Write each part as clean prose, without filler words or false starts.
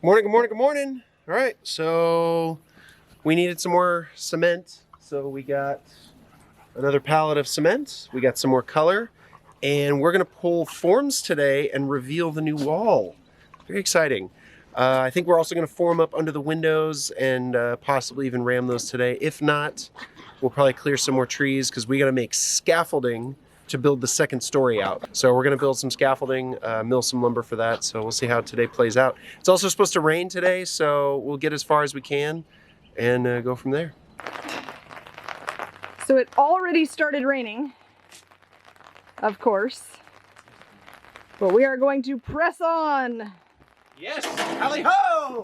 Morning, good morning, good morning. All right, so we needed some more cement. So we got another pallet of cement. We got some more color. And we're gonna pull forms today and reveal the new wall. Very exciting. I think we're also gonna form up under the windows and possibly even ram those today. If not, we'll probably clear some more trees because we gotta make scaffolding to build the second story out. So we're gonna build some scaffolding, mill some lumber for that. So we'll see how today plays out. It's also supposed to rain today, so we'll get as far as we can and go from there. So it already started raining, of course, but we are going to press on. Yes, hally ho!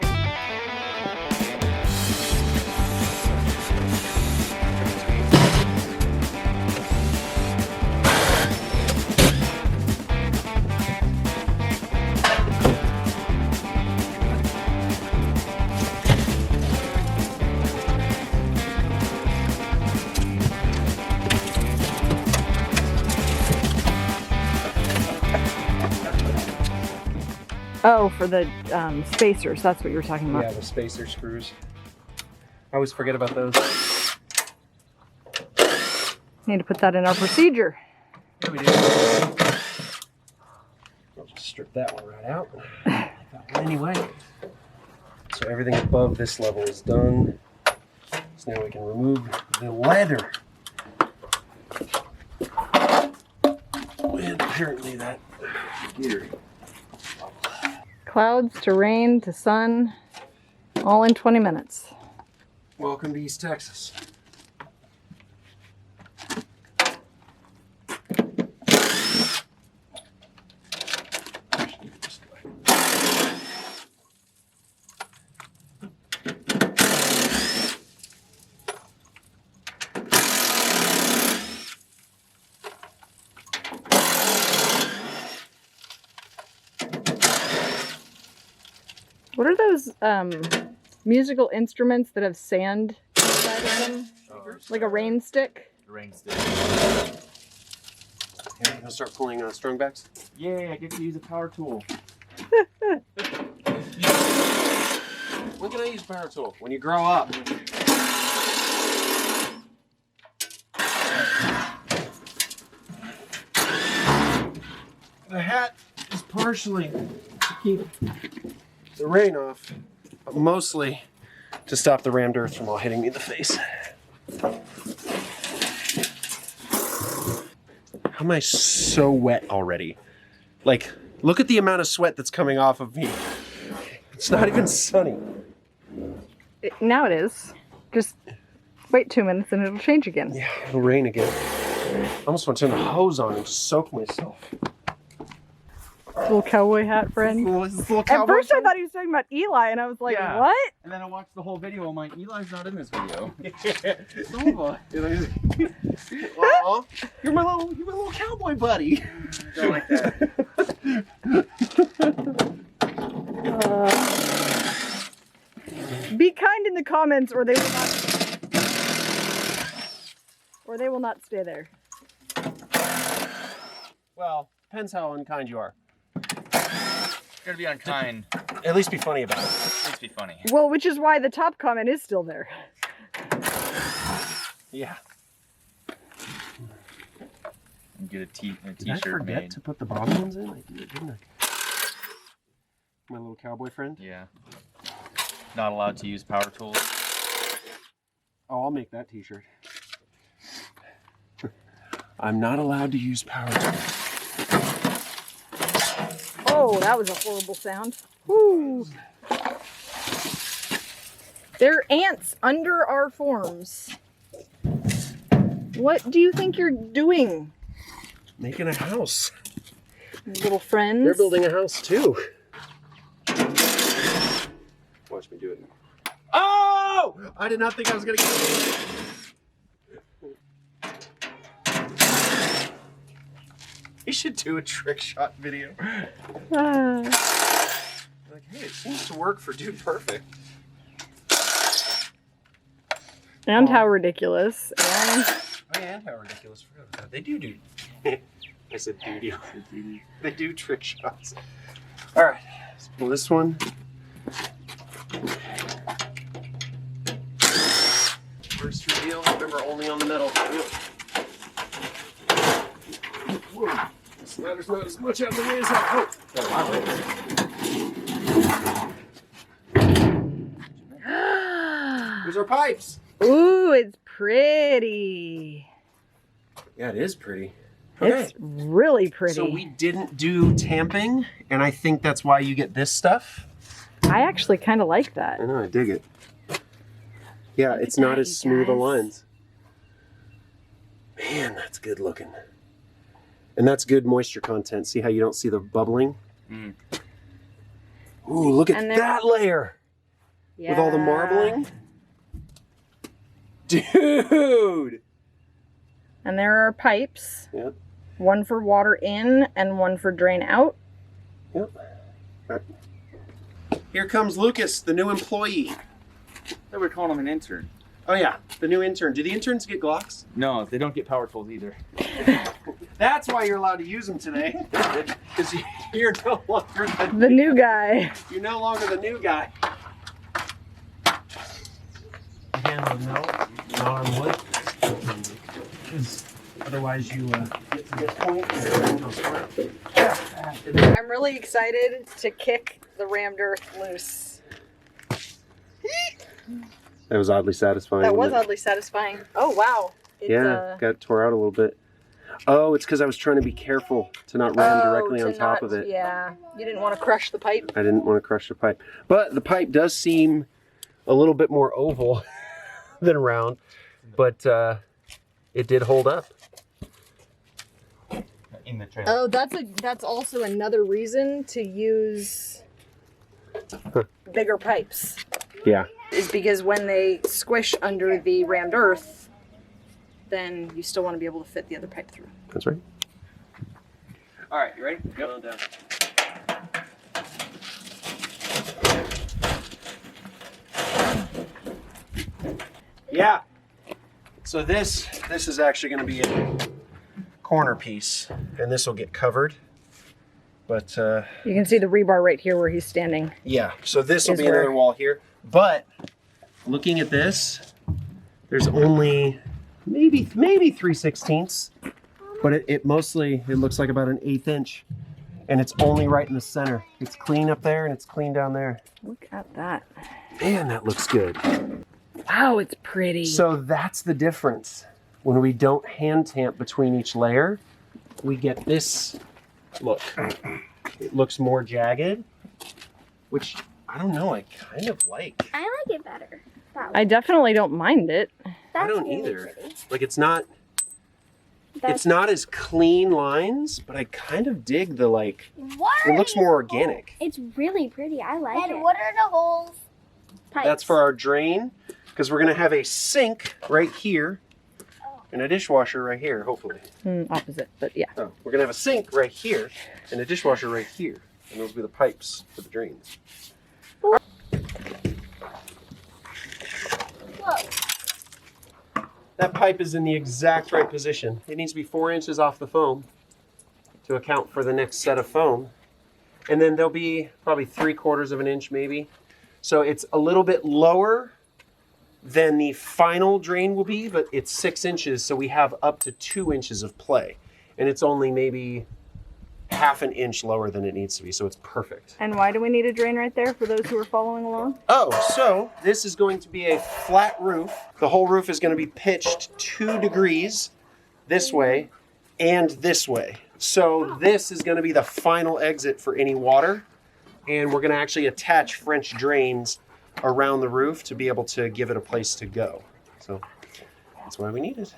Oh, for the spacers, that's what you were talking about. Yeah, the spacer screws. I always forget about those. Need to put that in our procedure. Yeah, we do. I'll just strip that one right out. That one anyway. So everything above this level is done. So now we can remove the leather. And apparently that gear. Clouds to rain to sun, all in 20 minutes. Welcome to East Texas. What are those musical instruments that have sand inside of them? Like a rain stick? Rain stick. Hey, you gonna start pulling strung backs? Yeah, I get to use a power tool. When can I use power tool? When you grow up. The hat is partially to keep the rain off, but mostly to stop the rammed earth from all hitting me in the face. How am I so wet already? Like, look at the amount of sweat that's coming off of me. It's not even sunny. Now it is. Just wait 2 minutes and it'll change again. Yeah, it'll rain again. I almost want to turn the hose on and just soak myself. Little cowboy hat friend. At first I thought he was talking about Eli and I was like, Yeah. what? And then I watched the whole video. I'm like, Eli's not in this video. Aw, you're my little cowboy buddy. Don't like that. Be kind in the comments or they will not stay there. Well, depends how unkind you are. Gotta be unkind. At least be funny about it. At least be funny. Well, which is why the top comment is still there. Yeah. And get a Did I t-shirt forget made. to put the bottom ones in? I did, didn't I? My little cowboy friend. Yeah. Not allowed to use power tools. Oh, I'll make that t-shirt. I'm not allowed to use power tools. Oh, that was a horrible sound. Woo. There are ants under our forms. What do you think you're doing? Making a house. Little friends. They're building a house too. Watch me do it. Oh! I did not think I was gonna get it. You should do a trick shot video. Like, hey, it seems to work for Dude Perfect. And how ridiculous. And Oh yeah, and how ridiculous. I forgot about that. They do. I said duty. They do trick shots. All right, let's pull this one. Remember, only on the metal. Whoa. This ladder's not as much out of the way as I hoped. Here's our pipes. Ooh, it's pretty. Yeah, it is pretty. Okay. It's really pretty. So we didn't do tamping, and I think that's why you get this stuff. I actually kind of like that. I know, I dig it. Yeah, it's not as smooth a lines. Man, that's good looking. And that's good moisture content. See how you don't see the bubbling? Mm. Ooh, look at that layer. Yeah. With all the marbling. Dude! And there are pipes. Yep. One for water in and one for drain out. Yep. Right. Here comes Lucas, the new employee. They were calling him an intern. Oh yeah, the new intern. Do the interns get Glocks? No, they don't get power tools either. That's why you're allowed to use them today. Because you're no longer the new guy. You're no longer the new guy. Again, not on wood. Because otherwise you get to this point and everything goes flat. I'm really excited to kick the rammed earth loose. That was oddly satisfying. That was oddly satisfying. Oh, wow. It's, got tore out a little bit. Oh, it's because I was trying to be careful to not ram directly on top of it. Yeah, you didn't want to crush the pipe. I didn't want to crush the pipe. But the pipe does seem a little bit more oval than round. But it did hold up. In the trailer. Oh, that's also another reason to use bigger pipes. Yeah. Is because when they squish under the rammed earth, then you still want to be able to fit the other pipe through. That's right. All right, you ready? Yep. On down. Yeah. So this is actually going to be a corner piece, and this will get covered. But you can see the rebar right here where he's standing. Yeah. So this will be another wall here. But looking at this, there's only maybe 3/16, but it mostly looks like about an 1/8 inch, and it's only right in the center. It's clean up there and it's clean down there. Look at that. Man, that looks good. Wow, it's pretty. So that's the difference. When we don't hand tamp between each layer, we get this look. It looks more jagged, which I don't know, I kind of like. I like it better. I definitely don't mind it. I don't either. Like it's not as clean lines, but I kind of dig the like. It looks more organic. It's really pretty. I like it. And what are the holes? Pipes. That's for our drain, because we're gonna have a sink right here and a dishwasher right here, hopefully. Opposite, but yeah. Oh, we're gonna have a sink right here and a dishwasher right here, and those will be the pipes for the drains. Whoa. That pipe is in the exact right position. It needs to be 4 inches off the foam to account for the next set of foam. And then there'll be probably 3/4 of an inch maybe. So it's a little bit lower than the final drain will be, but it's 6 inches, so we have up to 2 inches of play. And it's only maybe 1/2 inch lower than it needs to be, so it's perfect. And why do we need a drain right there for those who are following along? Oh, so this is going to be a flat roof. The whole roof is going to be pitched 2 degrees this way and this way. So this is going to be the final exit for any water. And we're going to actually attach French drains around the roof to be able to give it a place to go. So that's why we need it.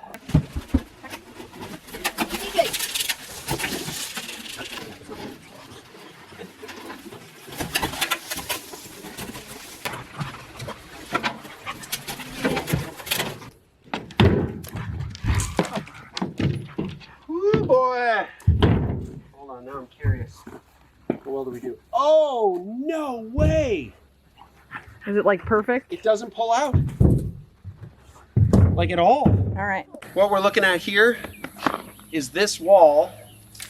Woo, boy! Hold on, now I'm curious. What well do we do? Oh, no way! Is it like perfect? It doesn't pull out. Like at all. All right. What we're looking at here is this wall.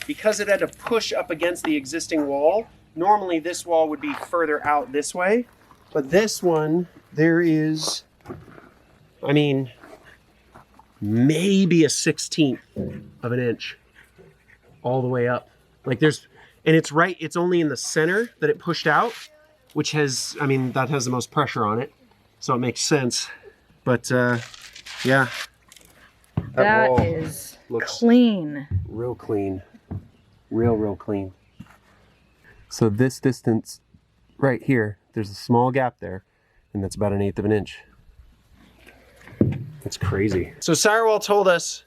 Because it had to push up against the existing wall, normally this wall would be further out this way. But this one, there is, I mean, maybe a 1/16 of an inch all the way up. Like there's, and it's right, it's only in the center that it pushed out, which has, I mean, that has the most pressure on it. So it makes sense. But yeah. That wall is looks clean. real clean. Real clean. So this distance right here, there's a small gap there, and that's about 1/8 of an inch. That's crazy. So Sirewall told us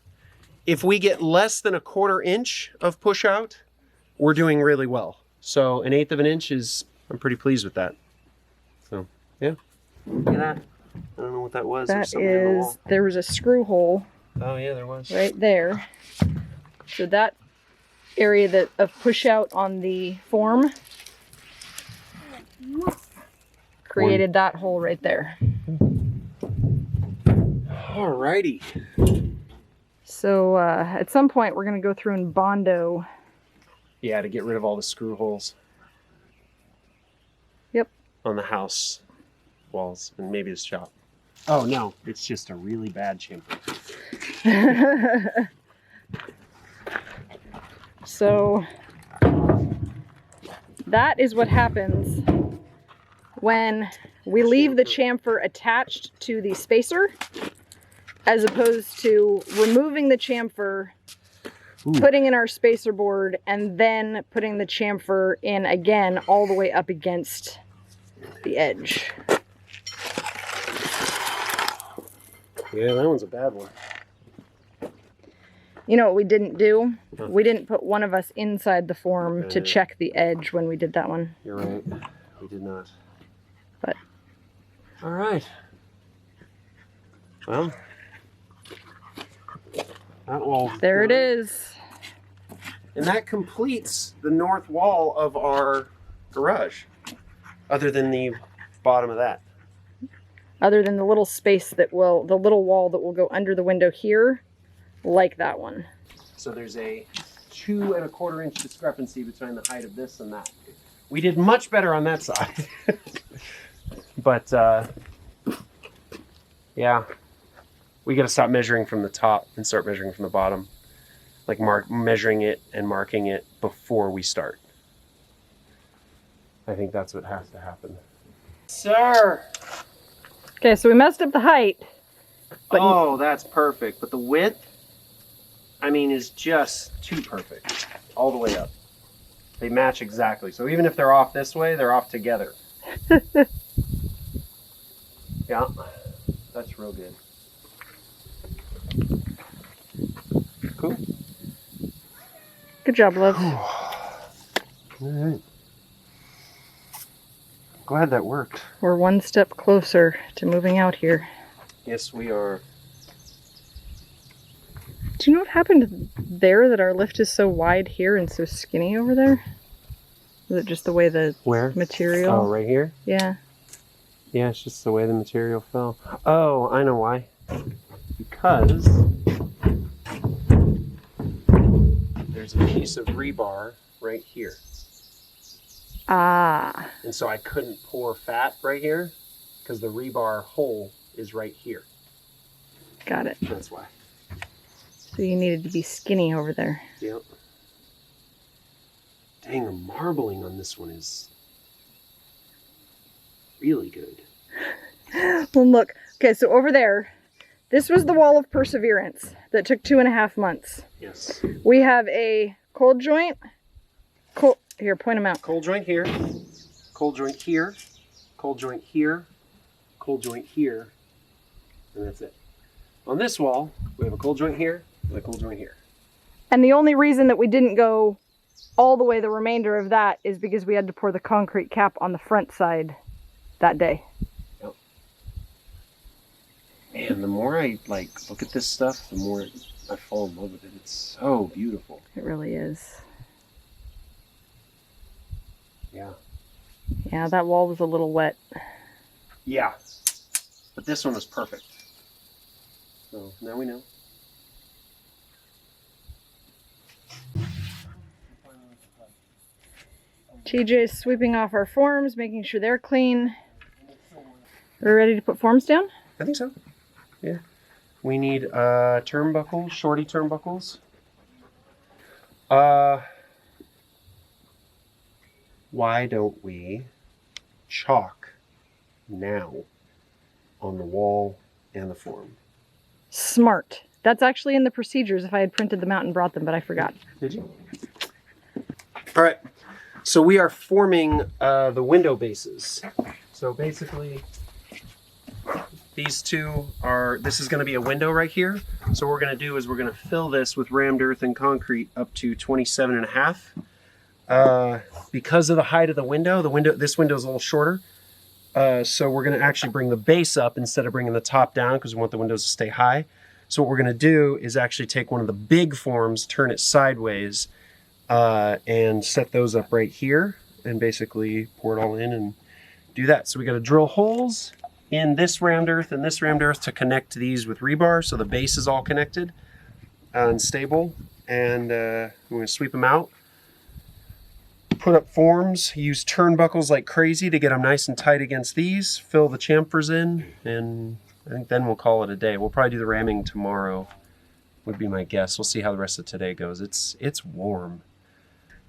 if we get less than 1/4 inch of push out, we're doing really well. So 1/8 of an inch is, I'm pretty pleased with that. So yeah, look at that. I don't know what that was. That something in the wall. is, there was a screw hole Oh yeah, there was. right there. So that area that of push out on the form created that hole right there. Alrighty. So at some point we're gonna go through and Bondo. Yeah, to get rid of all the screw holes. Yep. On the house walls and maybe the shop. Oh no, it's just a really bad chamfer. So that is what happens when we leave the chamfer attached to the spacer, as opposed to removing the chamfer, putting in our spacer board, and then putting the chamfer in again all the way up against the edge. Yeah, that one's a bad one. You know what we didn't do? We didn't put one of us inside the form to check the edge when we did that one. You're right. We did not. But all right. Well, that wall. there it is. And that completes the north wall of our garage, other than the bottom of that. Other than the little space that will, the little wall that will go under the window here, like that one. So there's a 2 1/4 inch discrepancy between the height of this and that. We did much better on that side. But yeah, we got to stop measuring from the top and start measuring from the bottom. Like measuring it and marking it before we start. I think that's what has to happen. Sir! Okay, so we messed up the height. But oh, that's perfect. But the width, I mean, is just too perfect. All the way up. They match exactly. So even if they're off this way, they're off together. Yeah, that's real good. Cool. good job, love. All right. Glad that worked. We're one step closer to moving out here. Yes, we are. Do you know what happened there that our lift is so wide here and so skinny over there? Is it just the way the Where? material? Oh, right here? Yeah. Yeah, it's just the way the material fell. Oh, I know why. Because there's a piece of rebar right here. Ah. And so I couldn't pour fat right here because the rebar hole is right here. Got it. That's why. So you needed to be skinny over there. Yep. Dang, the marbling on this one is really good. Well, look. Okay, so over there, this was the wall of perseverance that took 2.5 months. Yes. We have a cold joint. Here, point them out. Cold joint here, cold joint here, cold joint here, cold joint here, and that's it. On this wall, we have a cold joint here and a cold joint here. And the only reason that we didn't go all the way the remainder of that is because we had to pour the concrete cap on the front side that day. Yep. And the more I look at this stuff, the more I fall in love with it. It's so beautiful. It really is. Yeah. Yeah, that wall was a little wet. Yeah. But this one was perfect. So now we know. TJ's sweeping off our forms, making sure they're clean. We're ready to put forms down? I think so. Yeah. We need turnbuckles, shorty turnbuckles. Why don't we chalk now on the wall and the form? Smart. That's actually in the procedures if I had printed them out and brought them, but I forgot. Did you? All right. So we are forming the window bases. So basically, these two are, this is going to be a window right here. So what we're going to do is we're going to fill this with rammed earth and concrete up to 27.5. Because of the height of the window, this window is a little shorter. So we're going to actually bring the base up instead of bringing the top down because we want the windows to stay high. So what we're going to do is actually take one of the big forms, turn it sideways, and set those up right here and basically pour it all in and do that. So we got to drill holes in this rammed earth and this rammed earth to connect these with rebar so the base is all connected and stable. And we're going to sweep them out. Put up forms, use turnbuckles like crazy to get them nice and tight against these, fill the chamfers in, and I think then we'll call it a day. We'll probably do the ramming tomorrow, would be my guess. We'll see how the rest of today goes. It's warm.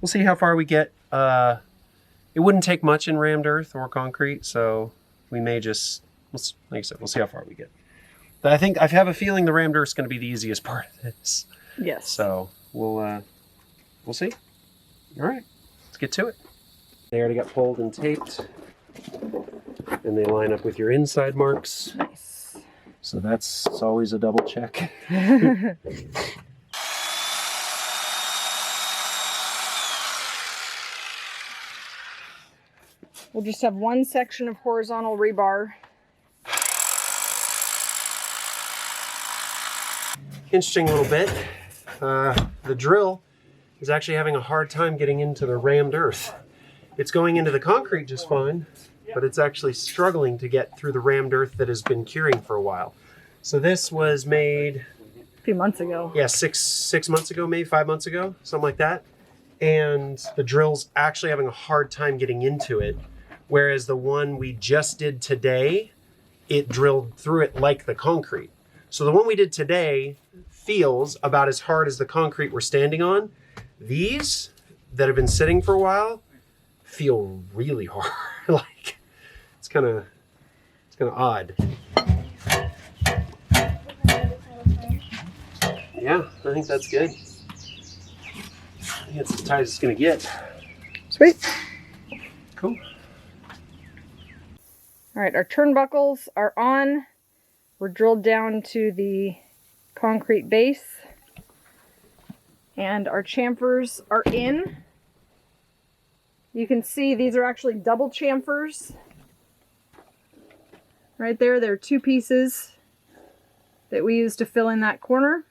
We'll see how far we get. It wouldn't take much in rammed earth or concrete, so we may just, like I said, we'll see how far we get. But I have a feeling the rammed earth's going to be the easiest part of this. Yes. So we'll see. All right. Get to it. They already got pulled and taped, and they line up with your inside marks. Nice. So that's always a double check. We'll just have one section of horizontal rebar. Interesting little bit. The drill is actually having a hard time getting into the rammed earth. It's going into the concrete just fine, but it's actually struggling to get through the rammed earth that has been curing for a while. So this was made A few months ago. Yeah, six months ago, maybe 5 months ago, something like that. And the drill's actually having a hard time getting into it, whereas the one we just did today, it drilled through it like the concrete. So the one we did today feels about as hard as the concrete we're standing on. These that have been sitting for a while feel really hard. Like it's kind of odd. Yeah, I think that's good. I think it's as tight as it's gonna get. Sweet. Cool. All right, our turnbuckles are on. We're drilled down to the concrete base. And our chamfers are in. You can see these are actually double chamfers. Right there, there are two pieces that we use to fill in that corner.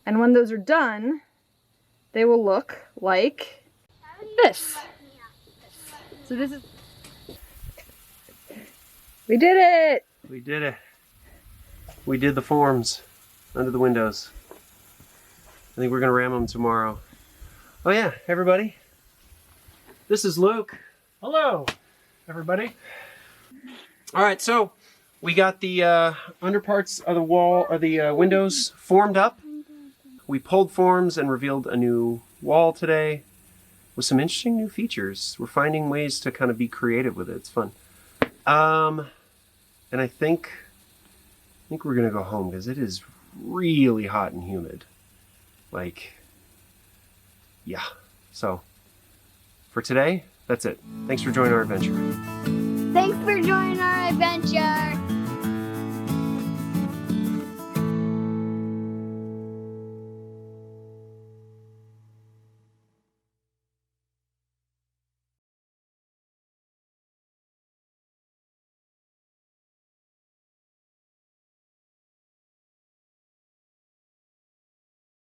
And when those are done, they will look like this. So this is... We did it! We did it. We did the forms under the windows. I think we're gonna ram them tomorrow. Oh yeah, everybody. This is Luke. Hello, everybody. All right, so we got the underparts of the wall, or the windows formed up. We pulled forms and revealed a new wall today with some interesting new features. We're finding ways to kind of be creative with it. It's fun. And I think we're gonna go home because it is really hot and humid. Like, yeah. So for today, that's it. Thanks for joining our adventure. Thanks for joining our adventure.